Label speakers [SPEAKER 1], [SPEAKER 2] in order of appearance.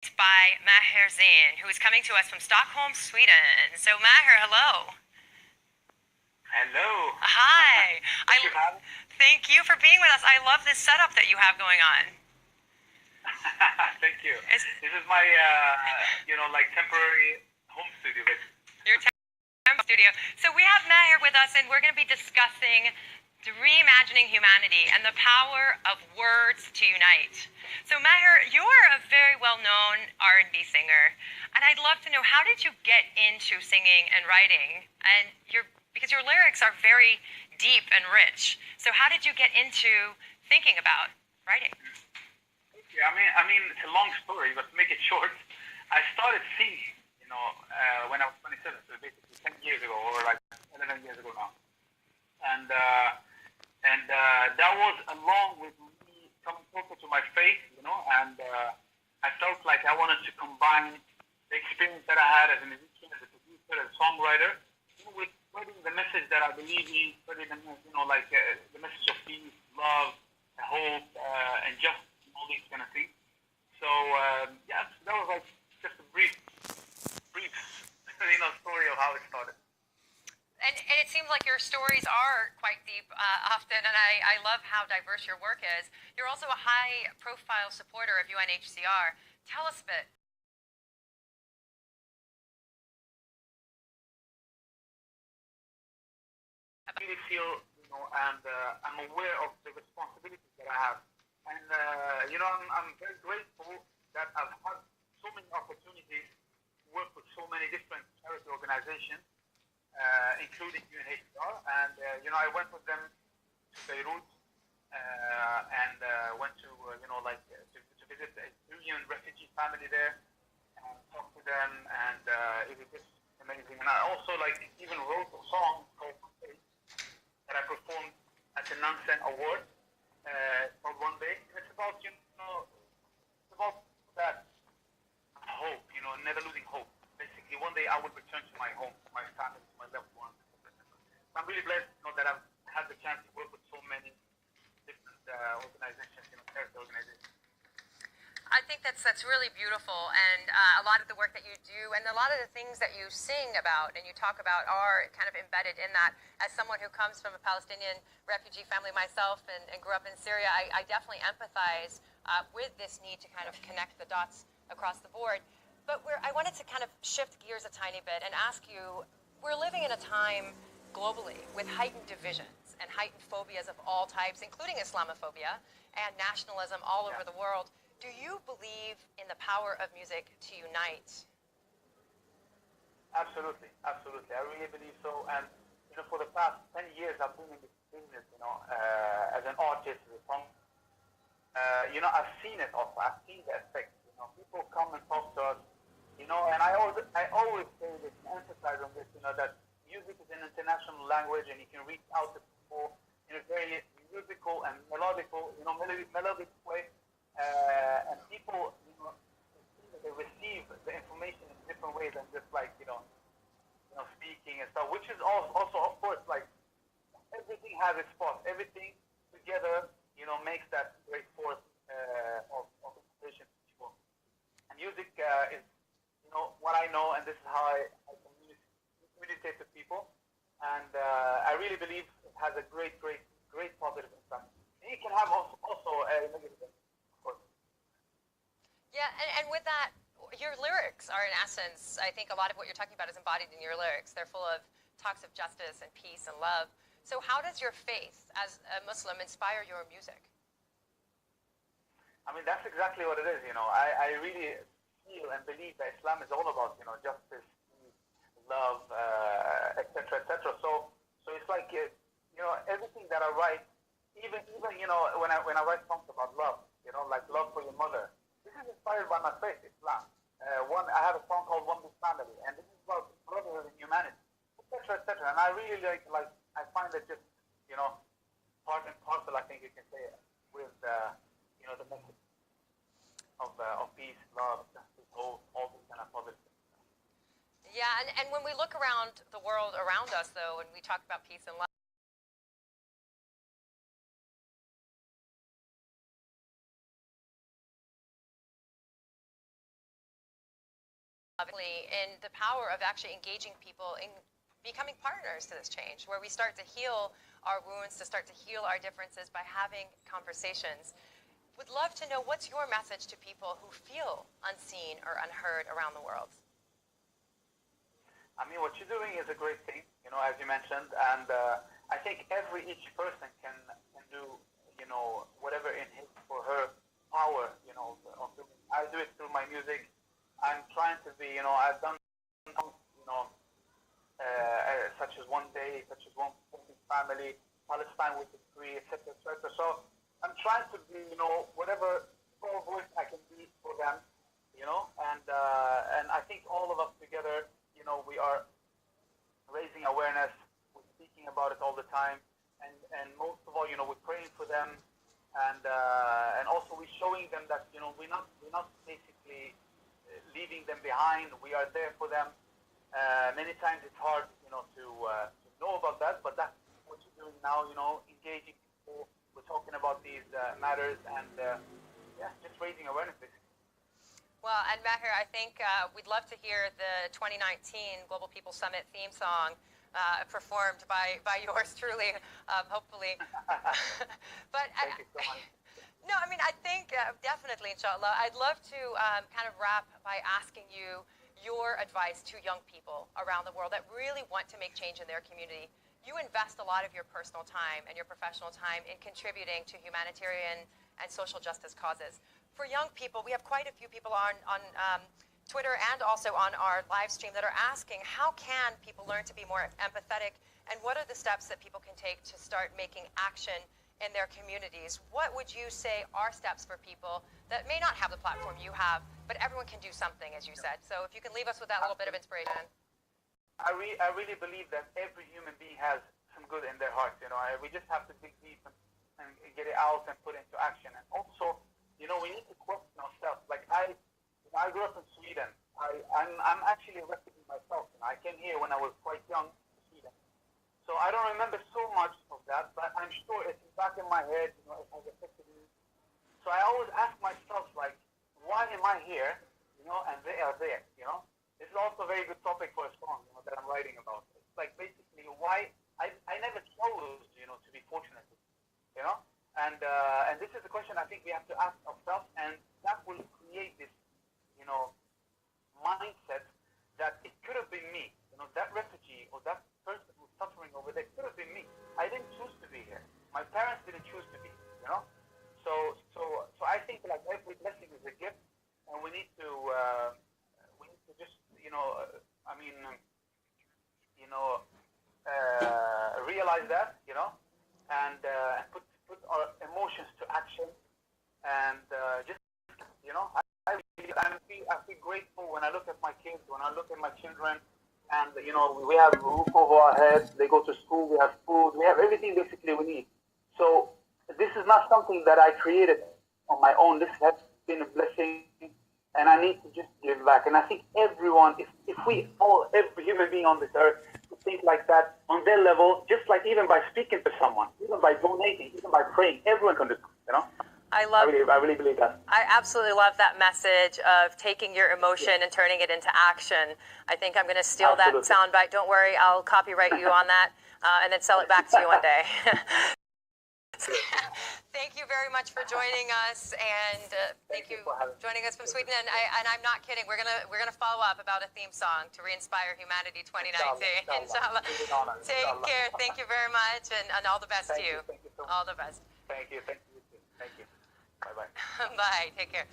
[SPEAKER 1] By Maher Zain, who is coming to us from Stockholm, Sweden. So, Maher, hello.
[SPEAKER 2] Hello.
[SPEAKER 1] Hi.
[SPEAKER 2] Thank you, Hal.
[SPEAKER 1] Thank you for being with us. I love this setup that you have going on.
[SPEAKER 2] Thank you. This is my, like temporary home studio.
[SPEAKER 1] Your studio. So we have Maher with us, and we're going to be discussing reimagining humanity and the power of words to unite. So Maher, you're a very well-known R&B singer, and I'd love to know, how did you get into singing and writing? And because your lyrics are very deep and rich. So how did you get into thinking about writing?
[SPEAKER 2] Yeah, I mean, it's a long story, but to make it short, I started singing, when I was 27, so basically 10 years ago, or like 11 years ago now. And that was along with me coming closer to my faith, and I felt like I wanted to combine the experience that I had as a musician, as a producer, as a songwriter, with spreading the message that I believe in, spreading the, the message of peace, love, hope, and justice, and all these kind of things. So yeah, that was like just a brief, story of how it started.
[SPEAKER 1] And it seems like your stories are quite deep often, and I love how diverse your work is. You're also a high-profile supporter of UNHCR. Tell us a bit.
[SPEAKER 2] I really feel, and I'm aware of the responsibilities that I have. And, I'm very grateful that I've had so many opportunities to work with so many different charity organizations, including UNHCR. And, I went with them to Beirut and went to, to visit a Syrian refugee family there and talk to them. And it was just amazing. And I also, even wrote a song called that I performed at the Nansen Award called One Day. And it's about, it's about that hope, never losing hope. Basically, one day I will return to my home, to my family, to my loved ones. So I'm really blessed, that I've had the chance to work with so many different organizations, charity organizations.
[SPEAKER 1] I think that's really beautiful, and a lot of the work that you do and a lot of the things that you sing about and you talk about are kind of embedded in that. As someone who comes from a Palestinian refugee family myself and grew up in Syria, I definitely empathize with this need to kind of connect the dots across the board. But I wanted to kind of shift gears a tiny bit and ask you, we're living in a time globally with heightened divisions and heightened phobias of all types, including Islamophobia and nationalism all over the world. Do you believe in the power of music to unite?
[SPEAKER 2] Absolutely, absolutely. I really believe so. And, for the past 10 years, I've been in this business, as an artist, as a song. I've seen it also. I've seen the effect. People come and talk to us, and I always say this and emphasize on this, that music is an international language, and you can reach out to people in a very musical and melodical, melodic way. And people, they receive the information in different ways than just speaking and stuff, which is also, of course, everything has its spot. Everything together, makes that great force of inspiration to people. And music is, what I know, and this is how I communicate to people. And I really believe it has a great positive impact. And it can have also a negative impact.
[SPEAKER 1] Yeah, and with that, your lyrics are in essence, I think a lot of what you're talking about is embodied in your lyrics. They're full of talks of justice and peace and love. So how does your faith as a Muslim inspire your music?
[SPEAKER 2] I mean, that's exactly what it is, I really feel and believe that Islam is all about, justice, peace, love, etc., etc. So it's like, everything that I write, even when I write songs about love, like love for your mother, this is inspired by my faith, Islam. I have a song called One Big Family, and this is about brotherhood and humanity, etc., etc. And I really I find it just, part and parcel, I think you can say, with, the message of peace, love, justice, hope, all these kind of positive things.
[SPEAKER 1] Yeah, and when we look around the world around us, though, and we talk about peace and love, in the power of actually engaging people in becoming partners to this change, where we start to heal our wounds, to start to heal our differences by having conversations. Would love to know, what's your message to people who feel unseen or unheard around the world?
[SPEAKER 2] I mean, what you're doing is a great thing, as you mentioned, and I think each person can do, whatever in his or her power, of doing. I do it through my music. I'm trying to be, I've done, such as One Day, such as One Family, Palestine with the Free, etc., etc. So I'm trying to be, whatever small voice I can be for them, and I think all of us together, we are raising awareness, we're speaking about it all the time, and most of all, we're praying for them, and also we're showing them that, we're not basically leaving them behind. We are there for them. Many times it's hard, to know about that, but that's what you're doing now, engaging people. We're talking about these matters, and just raising awareness, basically.
[SPEAKER 1] Well, and Maher, I think we'd love to hear the 2019 Global People Summit theme song performed by yours truly, hopefully. But
[SPEAKER 2] Thank you so much.
[SPEAKER 1] No, I mean, I think definitely, inshallah. I'd love to kind of wrap by asking you your advice to young people around the world that really want to make change in their community. You invest a lot of your personal time and your professional time in contributing to humanitarian and social justice causes. For young people, we have quite a few people on Twitter and also on our live stream that are asking, how can people learn to be more empathetic, and what are the steps that people can take to start making action in their communities? What would you say are steps for people that may not have the platform you have, but everyone can do something, as you said? So if you can leave us with that little bit of inspiration.
[SPEAKER 2] I really believe that every human being has some good in their heart. We just have to dig deep and get it out and put it into action. And also, we need to question ourselves. Like I grew up in Sweden. I'm actually a refugee myself. I came here when I was quite young to Sweden. So I don't remember so much of that, but I'm sure it's back in my head, it has affected me. So I always ask myself, like, why am I here, and they are there, This is also a very good topic for a song, that I'm writing about. It's like basically why I never chose, to be fortunate, and this is the question I think we have to ask ourselves, and that will create this, mindset that it could have been me, that refugee or that person who's suffering over there could have been me. I didn't choose to be here. My parents didn't choose to be, So I think like every blessing is a gift, and we need to just, realize that, and put our emotions to action, and just, I feel grateful when I look at my kids, when I look at my children, and we have a roof over our heads, they go to school, we have food, we have everything basically we need. So this is not something that I created on my own. This has been a blessing, and I need to just give back. And I think everyone, if every human being on this earth would think like that on their level, just like even by speaking to someone, even by donating, even by praying, everyone can do it, I really believe that.
[SPEAKER 1] I absolutely love that message of taking your emotion and turning it into action. I think I'm going to steal that soundbite. Don't worry, I'll copyright you on that and then sell it back to you one day. Thank you very much for joining us, and thank you for joining us from Sweden. And I'm not kidding. We're gonna follow up about a theme song to re-inspire humanity 2019. Inshallah. Take care. Thank you very much, and all the best to you.
[SPEAKER 2] Thank you so much.
[SPEAKER 1] All the best.
[SPEAKER 2] Thank you. Thank you. Bye bye.
[SPEAKER 1] Bye. Take care.